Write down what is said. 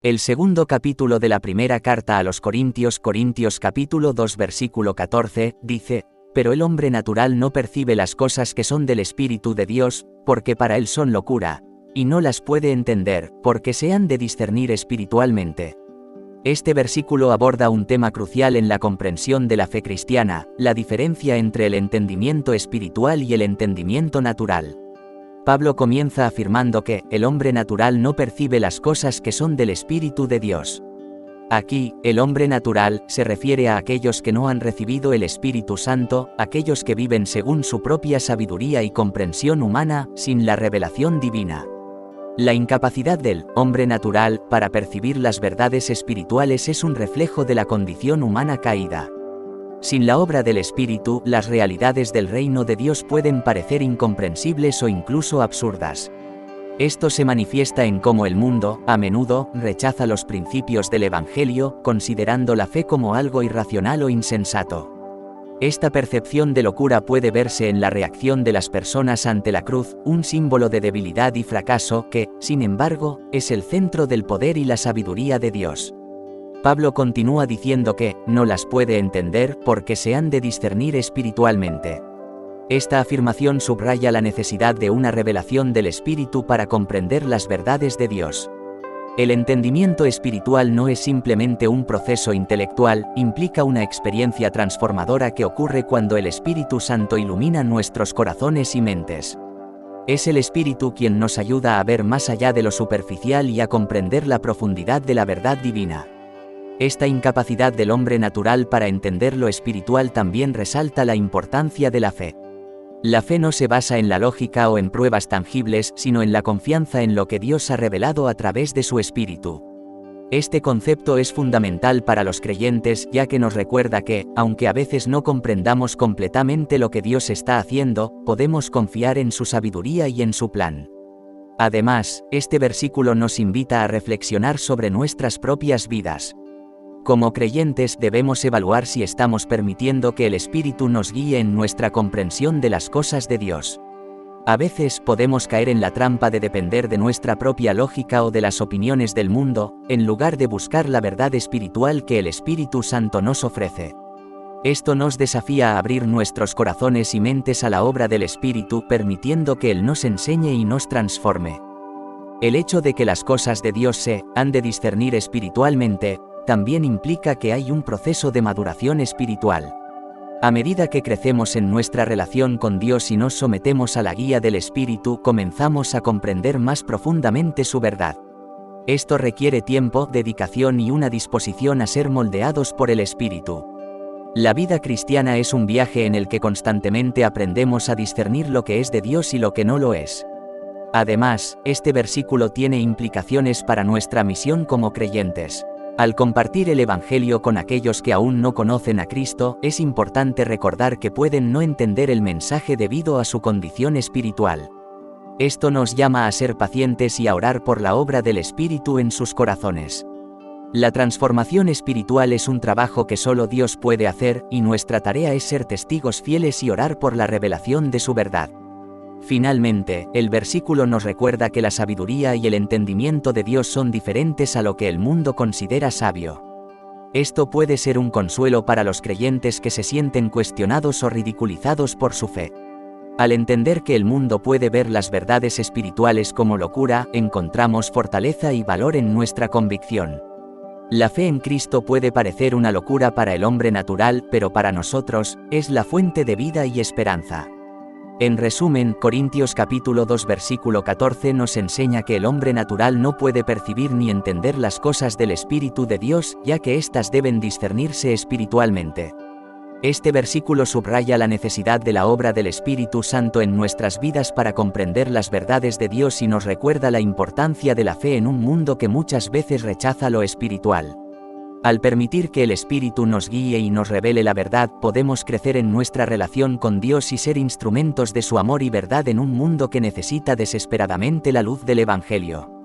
El segundo capítulo de la primera carta a los Corintios, Corintios capítulo 2 versículo 14, dice: pero el hombre natural no percibe las cosas que son del Espíritu de Dios, porque para él son locura, y no las puede entender, porque se han de discernir espiritualmente. Este versículo aborda un tema crucial en la comprensión de la fe cristiana, la diferencia entre el entendimiento espiritual y el entendimiento natural. Pablo comienza afirmando que el hombre natural no percibe las cosas que son del Espíritu de Dios. Aquí, el hombre natural se refiere a aquellos que no han recibido el Espíritu Santo, aquellos que viven según su propia sabiduría y comprensión humana, sin la revelación divina. La incapacidad del hombre natural para percibir las verdades espirituales es un reflejo de la condición humana caída. Sin la obra del Espíritu, las realidades del reino de Dios pueden parecer incomprensibles o incluso absurdas. Esto se manifiesta en cómo el mundo, a menudo, rechaza los principios del Evangelio, considerando la fe como algo irracional o insensato. Esta percepción de locura puede verse en la reacción de las personas ante la cruz, un símbolo de debilidad y fracaso que, sin embargo, es el centro del poder y la sabiduría de Dios. Pablo continúa diciendo que no las puede entender porque se han de discernir espiritualmente. Esta afirmación subraya la necesidad de una revelación del Espíritu para comprender las verdades de Dios. El entendimiento espiritual no es simplemente un proceso intelectual, implica una experiencia transformadora que ocurre cuando el Espíritu Santo ilumina nuestros corazones y mentes. Es el Espíritu quien nos ayuda a ver más allá de lo superficial y a comprender la profundidad de la verdad divina. Esta incapacidad del hombre natural para entender lo espiritual también resalta la importancia de la fe. La fe no se basa en la lógica o en pruebas tangibles, sino en la confianza en lo que Dios ha revelado a través de su Espíritu. Este concepto es fundamental para los creyentes, ya que nos recuerda que, aunque a veces no comprendamos completamente lo que Dios está haciendo, podemos confiar en su sabiduría y en su plan. Además, este versículo nos invita a reflexionar sobre nuestras propias vidas. Como creyentes debemos evaluar si estamos permitiendo que el Espíritu nos guíe en nuestra comprensión de las cosas de Dios. A veces podemos caer en la trampa de depender de nuestra propia lógica o de las opiniones del mundo, en lugar de buscar la verdad espiritual que el Espíritu Santo nos ofrece. Esto nos desafía a abrir nuestros corazones y mentes a la obra del Espíritu, permitiendo que Él nos enseñe y nos transforme. El hecho de que las cosas de Dios se han de discernir espiritualmente, también implica que hay un proceso de maduración espiritual. A medida que crecemos en nuestra relación con Dios y nos sometemos a la guía del Espíritu, comenzamos a comprender más profundamente su verdad. Esto requiere tiempo, dedicación y una disposición a ser moldeados por el Espíritu. La vida cristiana es un viaje en el que constantemente aprendemos a discernir lo que es de Dios y lo que no lo es. Además, este versículo tiene implicaciones para nuestra misión como creyentes. Al compartir el Evangelio con aquellos que aún no conocen a Cristo, es importante recordar que pueden no entender el mensaje debido a su condición espiritual. Esto nos llama a ser pacientes y a orar por la obra del Espíritu en sus corazones. La transformación espiritual es un trabajo que solo Dios puede hacer, y nuestra tarea es ser testigos fieles y orar por la revelación de su verdad. Finalmente, el versículo nos recuerda que la sabiduría y el entendimiento de Dios son diferentes a lo que el mundo considera sabio. Esto puede ser un consuelo para los creyentes que se sienten cuestionados o ridiculizados por su fe. Al entender que el mundo puede ver las verdades espirituales como locura, encontramos fortaleza y valor en nuestra convicción. La fe en Cristo puede parecer una locura para el hombre natural, pero para nosotros, es la fuente de vida y esperanza. En resumen, Corintios capítulo 2 versículo 14 nos enseña que el hombre natural no puede percibir ni entender las cosas del Espíritu de Dios, ya que éstas deben discernirse espiritualmente. Este versículo subraya la necesidad de la obra del Espíritu Santo en nuestras vidas para comprender las verdades de Dios y nos recuerda la importancia de la fe en un mundo que muchas veces rechaza lo espiritual. Al permitir que el Espíritu nos guíe y nos revele la verdad, podemos crecer en nuestra relación con Dios y ser instrumentos de su amor y verdad en un mundo que necesita desesperadamente la luz del Evangelio.